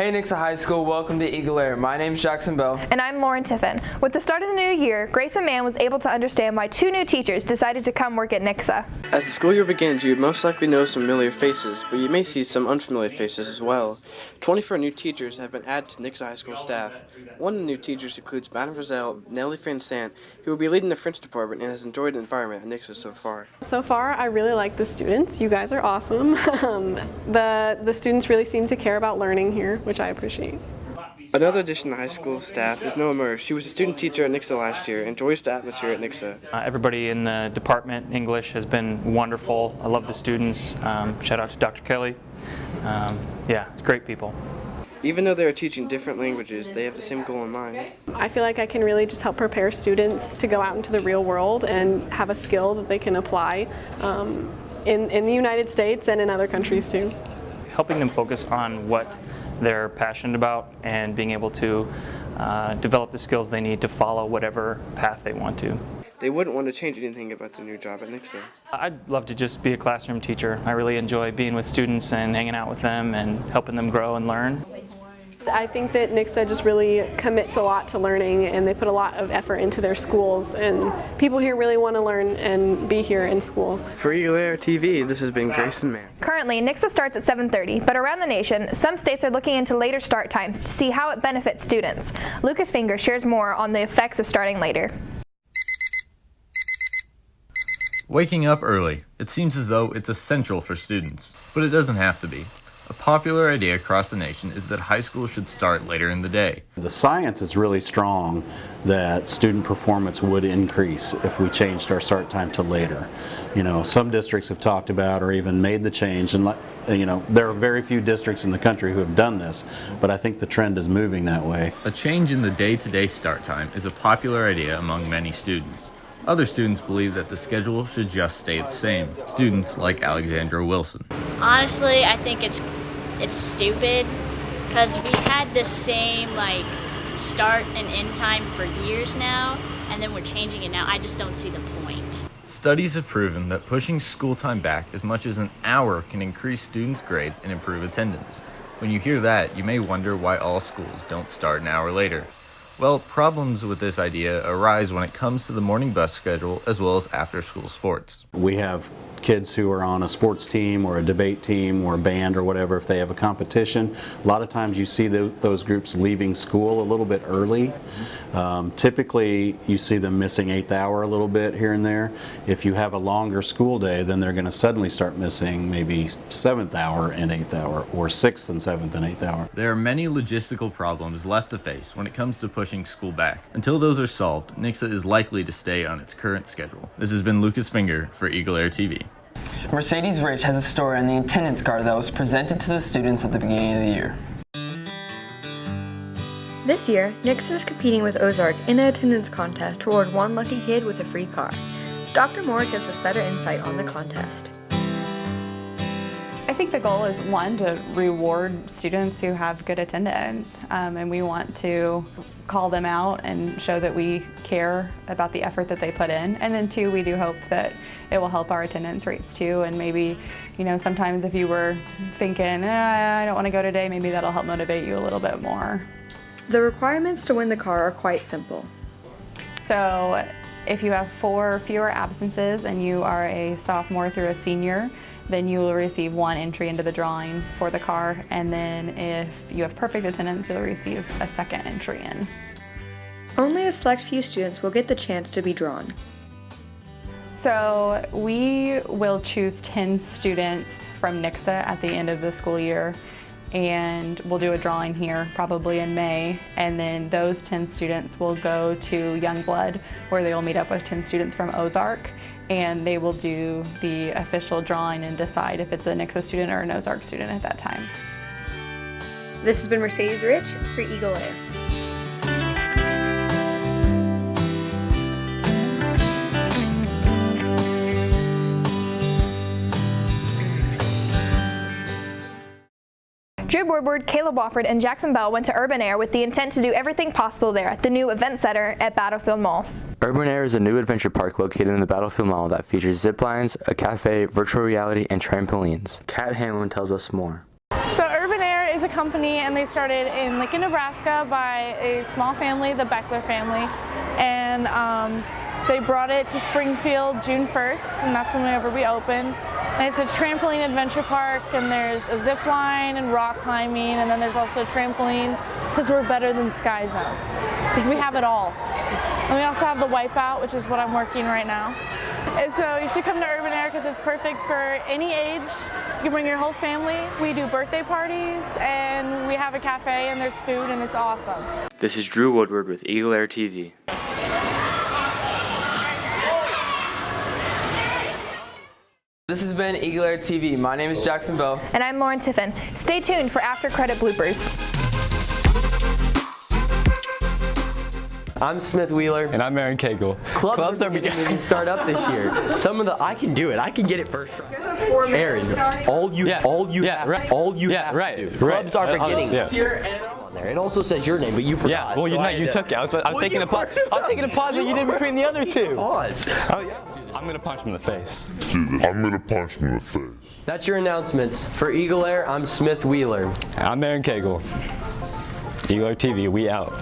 Hey Nixa High School, welcome to EagleAir. My name is Jackson Bell. And I'm Lauren Tiffin. With the start of the new year, Grace and Mann was able to understand why 2 new teachers decided to come work at Nixa. As the school year begins, you would most likely know some familiar faces, but you may see some unfamiliar faces as well. 24 new teachers have been added to Nixa High School staff. One of the new teachers includes Madame Roselle Nellie Fransant, who will be leading the French department and has enjoyed the environment at Nixa so far. So far, I really like the students. You guys are awesome. The students really seem to care about learning here, which I appreciate. Another addition to high school staff is Noah Murr. She was a student teacher at Nixa last year and enjoys the atmosphere at Nixa. Everybody in the department, English, has been wonderful. I love the students. Shout out to Dr. Kelly. Yeah, it's great people. Even though they are teaching different languages, they have the same goal in mind. I feel like I can really just help prepare students to go out into the real world and have a skill that they can apply in the United States and in other countries too. Helping them focus on what they're passionate about and being able to develop the skills they need to follow whatever path they want to. They wouldn't want to change anything about the new job at Nixa. I'd love to just be a classroom teacher. I really enjoy being with students and hanging out with them and helping them grow and learn. I think that Nixa just really commits a lot to learning, and they put a lot of effort into their schools, and people here really want to learn and be here in school. For EagleAir TV, this has been Grace and Mann. Currently, Nixa starts at 7:30, but around the nation, some states are looking into later start times to see how it benefits students. Lucas Finger shares more on the effects of starting later. Waking up early. It seems as though it's essential for students, but it doesn't have to be. A popular idea across the nation is that high school should start later in the day. The science is really strong that student performance would increase if we changed our start time to later. You know, some districts have talked about or even made the change, and you know, there are very few districts in the country who have done this, but I think the trend is moving that way. A change in the day-to-day start time is a popular idea among many students. Other students believe that the schedule should just stay the same. Students like Alexandra Wilson. Honestly, I think it's stupid because we had the same start and end time for years now, and then we're changing it now. I just don't see the point. Studies have proven that pushing school time back as much as an hour can increase students' grades and improve attendance. When you hear that, you may wonder why all schools don't start an hour later. Well, problems with this idea arise when it comes to the morning bus schedule as well as after-school sports. We have kids who are on a sports team or a debate team or a band or whatever. If they have a competition, a lot of times you see those groups leaving school a little bit early. Typically you see them missing 8th hour a little bit here and there. If you have a longer school day, then they're going to suddenly start missing maybe 7th hour and 8th hour, or 6th and 7th and 8th hour. There are many logistical problems left to face when it comes to pushing school back. Until those are solved, Nixa is likely to stay on its current schedule. This has been Lucas Finger for EagleAir TV. Mercedes Rich has a story on the attendance card that was presented to the students at the beginning of the year. This year, Nixa is competing with Ozark in an attendance contest to award one lucky kid with a free car. Dr. Moore gives us better insight on the contest. I think the goal is, one, to reward students who have good attendance, and we want to call them out and show that we care about the effort that they put in. And then two, we do hope that it will help our attendance rates too, and maybe, you know, sometimes if you were thinking, I don't want to go today, maybe that'll help motivate you a little bit more. The requirements to win the car are quite simple. So if you have 4 or fewer absences and you are a sophomore through a senior, then you will receive 1 entry into the drawing for the car, and then if you have perfect attendance, you'll receive a 2nd entry in. Only a select few students will get the chance to be drawn. So we will choose 10 students from Nixa at the end of the school year, and we'll do a drawing here probably in May, and then those 10 students will go to Youngblood, where they will meet up with 10 students from Ozark, and they will do the official drawing and decide if it's a Nixa student or an Ozark student at that time. This has been Mercedes Rich for EagleAir. Drew Woodward, Caleb Wofford, and Jackson Bell went to Urban Air with the intent to do everything possible there at the new event center at Battlefield Mall. Urban Air is a new adventure park located in the Battlefield Mall that features zip lines, a cafe, virtual reality, and trampolines. Kat Hanlon tells us more. So Urban Air EagleAir is a company, and they started in Lincoln, Nebraska by a small family, the Beckler family, and they brought it to Springfield June 1st, and that's whenever we opened. And it's a trampoline adventure park, and there's a zip line and rock climbing, and then there's also trampoline, because we're better than Sky Zone, because we have it all. And we also have the Wipeout, which is what I'm working right now. And so you should come to Urban Air because it's perfect for any age. You can bring your whole family. We do birthday parties, and we have a cafe, and there's food, and it's awesome. This is Drew Woodward with EagleAir TV. This has been EagleAir TV. My name is Jackson Bell. And I'm Lauren Tiffin. Stay tuned for after credit bloopers. I'm Smith Wheeler. And I'm Aaron Cagle. Clubs are beginning to start up this year. Some of the I can do it. I can get it first try. Aaron, all you have to do. Clubs are beginning. It also says your name, but you forgot. Yeah, well, you took it. I was taking a pause. I was taking a pause that you did between the other two. Pause. Oh yeah. I'm gonna punch him in the face. I'm gonna punch him in the face. That's your announcements. For EagleAir, I'm Smith Wheeler. I'm Aaron Cagle. EagleAir TV, we out.